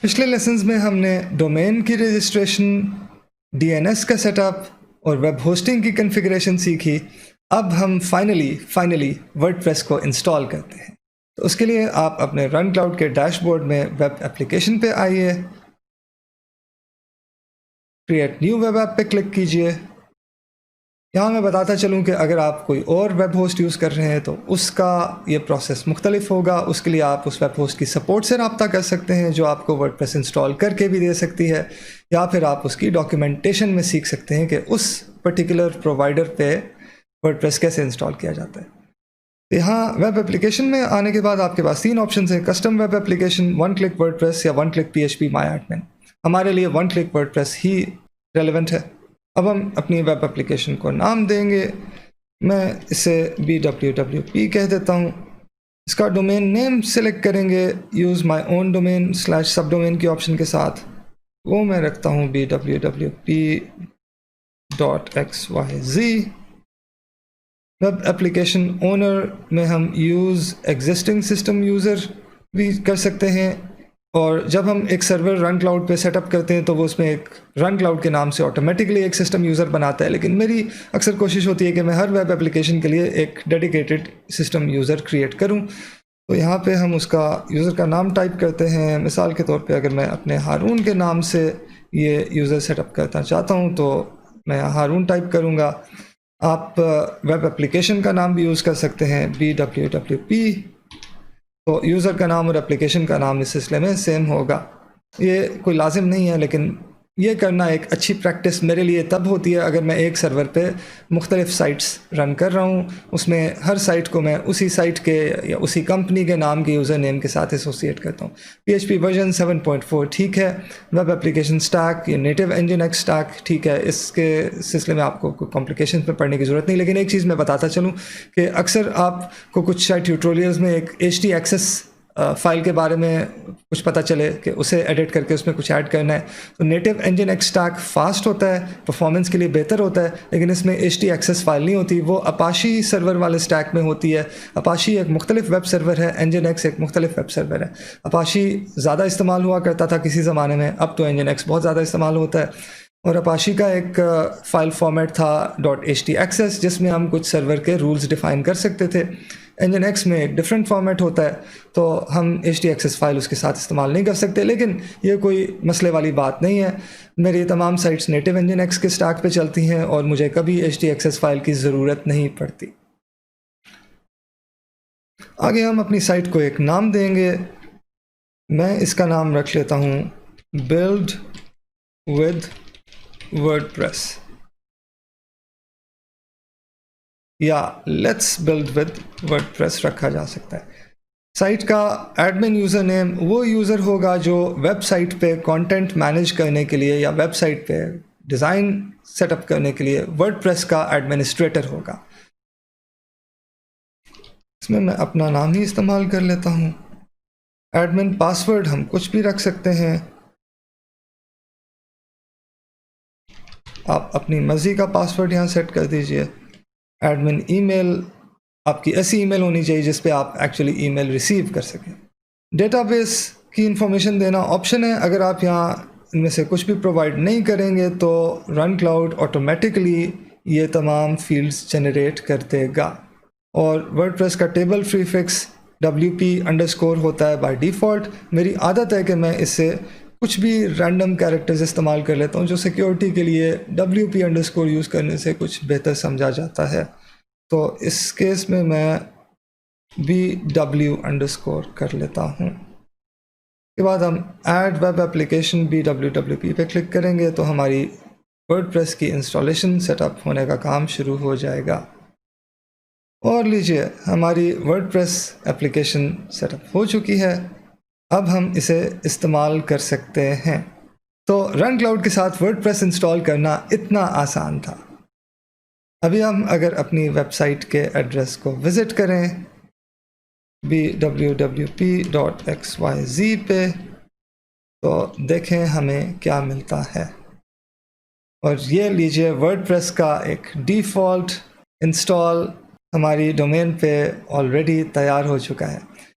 پچھلے لیسنز میں ہم نے ڈومین کی رجسٹریشن، ڈی این ایس کا سیٹ اپ اور ویب ہوسٹنگ کی کنفیگریشن سیکھی. اب ہم فائنلی ورڈ پریس کو انسٹال کرتے ہیں. تو اس کے لیے آپ اپنے رن کلاؤڈ کے ڈیش بورڈ میں ویب اپلیکیشن پہ آئیے، کریٹ نیو ویب ایپ پہ کلک کیجئے. یہاں میں بتاتا چلوں کہ اگر آپ کوئی اور ویب ہوسٹ یوز کر رہے ہیں تو اس کا یہ پروسیس مختلف ہوگا. اس کے لیے آپ اس ویب ہوسٹ کی سپورٹ سے رابطہ کر سکتے ہیں جو آپ کو ورڈ پریس انسٹال کر کے بھی دے سکتی ہے، یا پھر آپ اس کی ڈاکیومنٹیشن میں سیکھ سکتے ہیں کہ اس پرٹیکولر پرووائڈر پہ ورڈ پریس کیسے انسٹال کیا جاتا ہے. یہاں ویب اپلیکیشن میں آنے کے بعد آپ کے پاس 3 آپشنز ہیں: custom web application, one click word press یا ون کلک PHP مائی ایڈمن. ہمارے لیے ون کلک ورڈ پریس ہی ریلیونٹ ہے. اب ہم اپنی ویب اپلیکیشن کو نام دیں گے. میں اسے BWWP کہہ دیتا ہوں. اس کا ڈومین نیم سلیکٹ کریں گے use my own domain / sub domain کی آپشن کے ساتھ. وہ میں رکھتا ہوں BWWP.xyz. ویب اپلیکیشن اونر میں ہم یوز ایگزسٹنگ سسٹم یوزر بھی کر سکتے ہیں، اور جب ہم ایک سرور رن کلاؤڈ پہ سیٹ اپ کرتے ہیں تو وہ اس میں ایک رن کلاؤڈ کے نام سے آٹومیٹکلی ایک سسٹم یوزر بناتا ہے. لیکن میری اکثر کوشش ہوتی ہے کہ میں ہر ویب اپلیکیشن کے لیے ایک ڈیڈیکیٹڈ سسٹم یوزر کریٹ کروں. تو یہاں پہ ہم اس کا یوزر کا نام ٹائپ کرتے ہیں. مثال کے طور پہ اگر میں اپنے ہارون کے نام سے یہ یوزر سیٹ اپ کرنا چاہتا ہوں تو میں ہارون ٹائپ کروں گا. آپ ویب اپلیکیشن کا نام بھی یوز کر سکتے ہیں BWWP. تو یوزر کا نام اور اپلیکیشن کا نام اس سلسلے میں سیم ہوگا. یہ کوئی لازم نہیں ہے، لیکن یہ کرنا ایک اچھی پریکٹس میرے لیے تب ہوتی ہے اگر میں ایک سرور پہ مختلف سائٹس رن کر رہا ہوں. اس میں ہر سائٹ کو میں اسی سائٹ کے یا اسی کمپنی کے نام کے یوزر نیم کے ساتھ ایسوسیٹ کرتا ہوں. PHP ورژن 7.4 ٹھیک ہے. ویب اپلیکیشن اسٹیک یا نیٹو انجن ایکس اسٹیک ٹھیک ہے. اس کے سلسلے میں آپ کو کوئی کمپلیکیشن پہ پڑھنے کی ضرورت نہیں. لیکن ایک چیز میں بتاتا چلوں کہ اکثر آپ کو کچھ شاید ٹیوٹوریلز میں ایک HTXS فائل کے بارے میں کچھ پتہ چلے کہ اسے ایڈٹ کر کے اس میں کچھ ایڈ کرنا ہے. تو native engine x stack fast ہوتا ہے، پرفارمنس کے لیے بہتر ہوتا ہے، لیکن اس میں HTXS فائل نہیں ہوتی. وہ اپاشی سرور والے اسٹیک میں ہوتی ہے. اپاشی ایک مختلف ویب سرور ہے، انجن ایکس ایک مختلف ویب سرور ہے. اپاشی زیادہ استعمال ہوا کرتا تھا کسی زمانے میں، اب تو انجن ایکس بہت زیادہ استعمال ہوتا ہے. اور اپاشی کا ایک فائل فارمیٹ تھا .htxs جس میں ہم کچھ سرور کے رولز ڈیفائن کر سکتے تھے. انجن ایکس میں ایک ڈفرینٹ فارمیٹ ہوتا ہے، تو ہم HTXS فائل اس کے ساتھ استعمال نہیں کر سکتے. لیکن یہ کوئی مسئلے والی بات نہیں ہے. میری تمام سائٹس نیٹو انجن ایکس کے اسٹیک پہ چلتی ہیں اور مجھے کبھی HTXS فائل کی ضرورت نہیں پڑتی. آگے ہم اپنی سائٹ کو ایک نام دیں گے. میں اس کا نام رکھ لیتا ہوں Build with WordPress یا Let's Build with WordPress رکھا جا سکتا ہے. سائٹ کا ایڈمن یوزر نیم وہ یوزر ہوگا جو ویب سائٹ پہ کانٹینٹ مینیج کرنے کے لیے یا ویب سائٹ پہ ڈیزائن سیٹ اپ کرنے کے لیے ورڈ پریس کا ایڈمنسٹریٹر ہوگا. اس میں میں اپنا نام ہی استعمال کر لیتا ہوں. ایڈمن پاسورڈ ہم کچھ بھی رکھ سکتے ہیں. آپ اپنی مرضی کا پاسورڈ یہاں سیٹ کر دیجئے. ایڈمن ای میل آپ کی ایسی ای میل ہونی چاہیے جس پہ آپ ایکچولی ای میل ریسیو کر سکیں. ڈیٹا بیس کی انفارمیشن دینا آپشن ہے. اگر آپ یہاں ان میں سے کچھ بھی پرووائڈ نہیں کریں گے تو رن کلاؤڈ آٹومیٹکلی یہ تمام فیلڈز جنریٹ کر دے گا. اور ورڈ پریس کا ٹیبل پریفکس WP_ ہوتا ہے بائی ڈیفالٹ. میری عادت ہے کہ میں اس سے کچھ بھی رینڈم کیریکٹرز استعمال کر لیتا ہوں جو سیکیورٹی کے لیے WP_ یوز کرنے سے کچھ بہتر سمجھا جاتا ہے. تو اس کیس میں BW_ کر لیتا ہوں. اس کے بعد ہم ایڈ ویب اپلیکیشن BWWP پہ کلک کریں گے تو ہماری ورڈ پریس کی انسٹالیشن سیٹ اپ ہونے کا کام شروع ہو جائے گا. اور لیجئے ہماری WordPress application set up ہو چکی ہے. اب ہم اسے استعمال کر سکتے ہیں. تو رن کلاؤڈ کے ساتھ ورڈ پریس انسٹال کرنا اتنا آسان تھا. ابھی ہم اگر اپنی ویب سائٹ کے ایڈریس کو وزٹ کریں BWWP.xyz پہ تو دیکھیں ہمیں کیا ملتا ہے. اور یہ لیجئے ورڈ پریس کا ایک ڈیفالٹ انسٹال ہماری ڈومین پہ آلریڈی تیار ہو چکا ہے.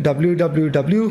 www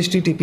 HTTP